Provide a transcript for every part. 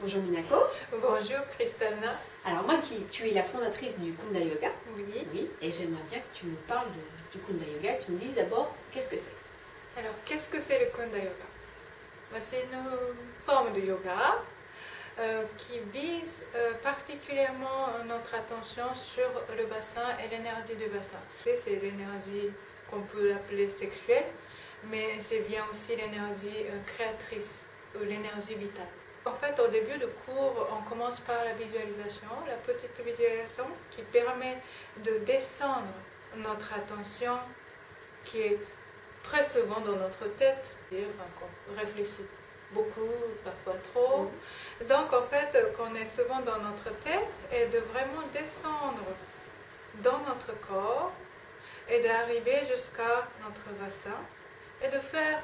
Bonjour Minako. Bonjour Kristana. Alors moi, tu es la fondatrice du Kunda Yoga. Oui. Oui. Et j'aimerais bien que tu nous parles du Kunda Yoga, que tu nous dises d'abord qu'est-ce que c'est. Alors, qu'est-ce que c'est le Kunda Yoga? C'est une forme de yoga qui vise particulièrement notre attention sur le bassin et l'énergie du bassin. C'est l'énergie qu'on peut appeler sexuelle, mais c'est bien aussi l'énergie créatrice, ou l'énergie vitale. En fait, au début du cours, on commence par la visualisation, la petite visualisation qui permet de descendre notre attention qui est très souvent dans notre tête, qu'on réfléchit beaucoup, parfois trop. Donc en fait, qu'on est souvent dans notre tête et de vraiment descendre dans notre corps et d'arriver jusqu'à notre bassin et de faire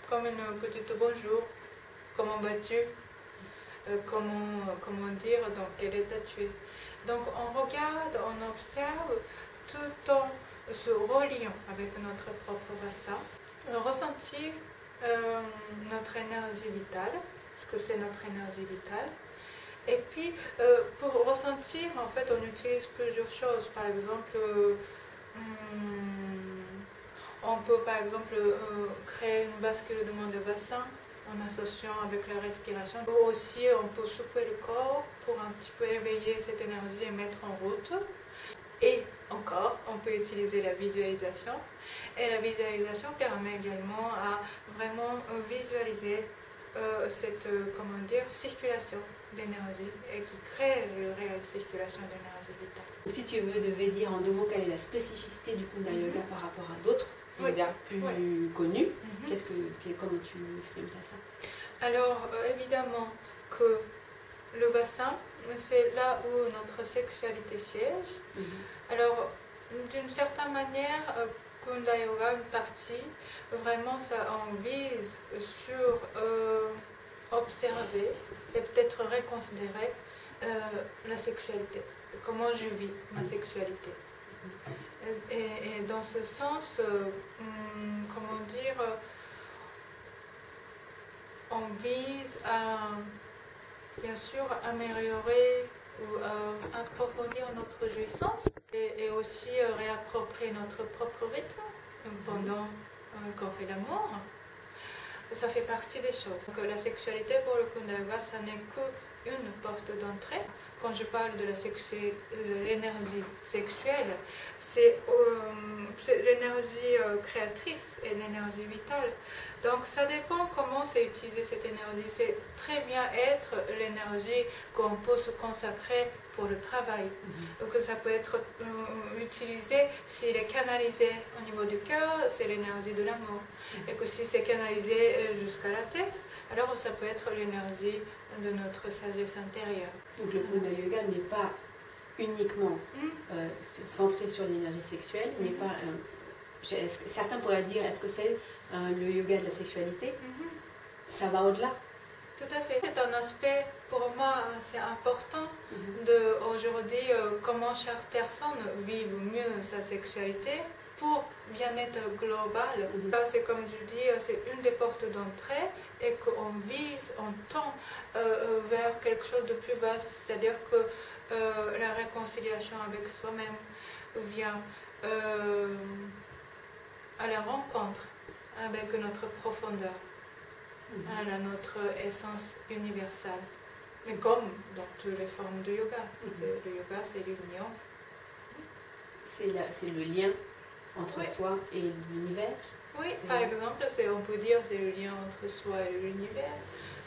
comme une petite bonjour, comment vas-tu, comment dire dans quel état tu es. Donc on regarde, on observe tout en se reliant avec notre propre bassin, ressentir notre énergie vitale, ce que c'est notre énergie vitale. Et puis, pour ressentir, en fait, on utilise plusieurs choses. Par exemple, on peut, par exemple, créer une basculement de bassin en associant avec la respiration. Ou aussi, on peut souffler le corps pour un petit peu éveiller cette énergie et mettre en route. Et encore, on peut utiliser la visualisation. Et la visualisation permet également à vraiment visualiser cette circulation d'énergie et qui crée une réelle circulation d'énergie vitale. Si tu devais dire en deux mots quelle est la spécificité du Kunda Yoga par rapport à d'autres yogas plus connus, comment tu exprimerais ça? Alors, évidemment que le bassin, c'est là où notre sexualité siège. Alors, d'une certaine manière, Kunda Yoga, une partie, vraiment, ça en vise sur observer et peut-être reconsidérer la sexualité, comment je vis ma sexualité. Et dans ce sens, on vise à, bien sûr, améliorer ou approfondir notre jouissance et aussi réapproprier notre propre rythme pendant qu'on fait l'amour. Ça fait partie des choses. Donc, la sexualité pour le Kunda Yoga, ça n'est qu'une porte d'entrée. Quand je parle de l'énergie sexuelle, c'est l'énergie créatrice et l'énergie vitale. Donc ça dépend comment c'est utilisé cette énergie. C'est très bien être l'énergie qu'on peut se consacrer pour le travail. Donc ça peut être utilisé s'il est canalisé au niveau du cœur, c'est l'énergie de l'amour. Et que si c'est canalisé jusqu'à la tête, alors ça peut être l'énergie de notre sagesse intérieure. Donc le Kunda Yoga n'est pas uniquement centré sur l'énergie sexuelle, n'est pas certains pourraient dire, est-ce que c'est le yoga de la sexualité? Ça va au-delà? Tout à fait. C'est un aspect, pour moi, c'est important aujourd'hui comment chaque personne vive mieux sa sexualité pour bien-être global. C'est comme je dis, c'est une des portes d'entrée et qu'on vise, on tend vers quelque chose de plus vaste, c'est-à-dire que la réconciliation avec soi-même vient à la rencontre avec notre profondeur, notre essence universelle. Mais comme dans toutes les formes de yoga, le yoga c'est l'union. C'est le lien entre soi et l'univers. Oui, par exemple, on peut dire c'est le lien entre soi et l'univers,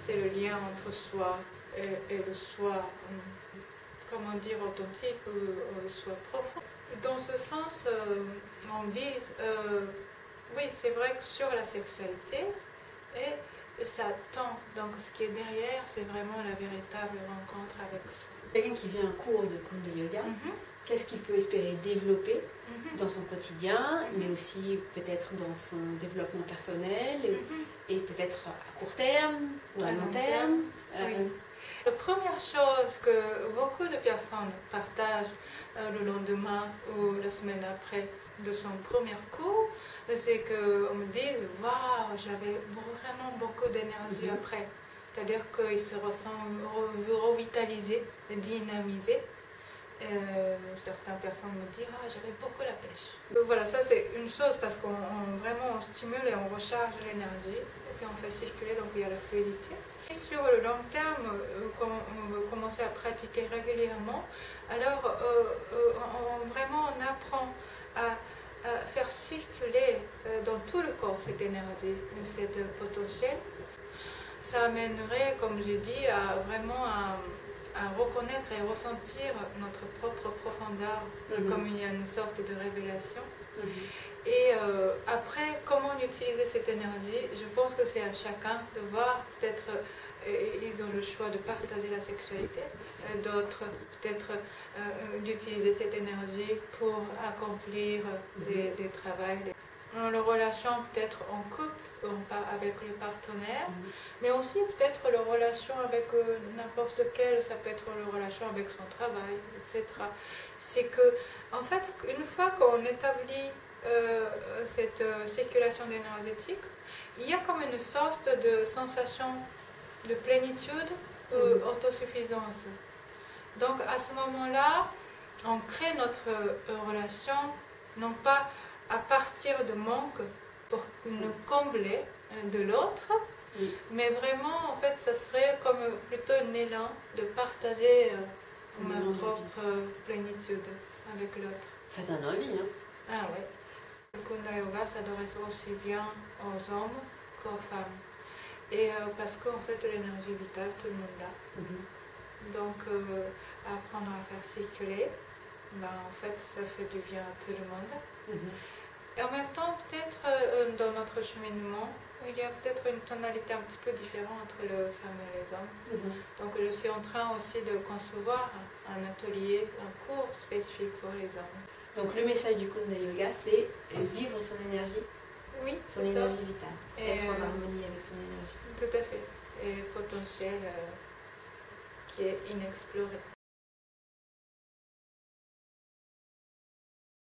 c'est le lien entre soi et le soi, authentique ou le soi profond. Dans ce sens, on vise, oui, c'est vrai que sur la sexualité, et ça tend, donc ce qui est derrière, c'est vraiment la véritable rencontre avec soi. Quelqu'un qui vient à un cours de Kunda Yoga, qu'est-ce qu'il peut espérer développer dans son quotidien, mais aussi peut-être dans son développement personnel, et peut-être à court terme ou à long terme? La première chose que beaucoup de personnes partagent le lendemain ou la semaine après de son premier cours, c'est qu'on me dise « Waouh, j'avais vraiment beaucoup d'énergie après ». c'est-à-dire qu'ils se ressentent revitalisés, dynamisés. Certaines personnes me disent « Ah, j'avais beaucoup la pêche ». Voilà, ça c'est une chose parce qu'on vraiment on stimule et on recharge l'énergie et puis on fait circuler, donc il y a la fluidité. Et sur le long terme, quand on veut commencer à pratiquer régulièrement, alors vraiment on apprend à faire circuler dans tout le corps cette énergie, cette potentiel. Ça amènerait, comme j'ai dit, vraiment à reconnaître et ressentir notre propre profondeur, comme il y a une sorte de révélation. Et après, comment utiliser cette énergie, je pense que c'est à chacun de voir. Peut-être ils ont le choix de partager la sexualité, d'autres peut-être d'utiliser cette énergie pour accomplir des travaux. Dans la relation peut-être en couple, avec le partenaire, mais aussi peut-être la relation avec n'importe quelle, ça peut être la relation avec son travail, etc. C'est que, en fait, une fois qu'on établit cette circulation énergétique, il y a comme une sorte de sensation de plénitude, autosuffisance. Donc à ce moment-là, on crée notre relation, non pas à partir de manque pour nous combler de l'autre, mais vraiment, en fait, ça serait comme plutôt un élan de partager ma propre plénitude avec l'autre. Ça donne envie, hein? Ah oui. Le Kunda Yoga s'adresse aussi bien aux hommes qu'aux femmes. Et parce qu'en fait, l'énergie vitale, tout le monde l'a. Donc, apprendre à faire circuler, en fait, ça fait du bien à tout le monde. Et en même temps, peut-être dans notre cheminement, il y a peut-être une tonalité un petit peu différente entre les femmes et les hommes. Donc je suis en train aussi de concevoir un atelier, un cours spécifique pour les hommes. Donc le message du Kunda Yoga, c'est vivre son énergie, son énergie vitale, être en harmonie avec son énergie. Tout à fait. Et potentiel qui est inexploré.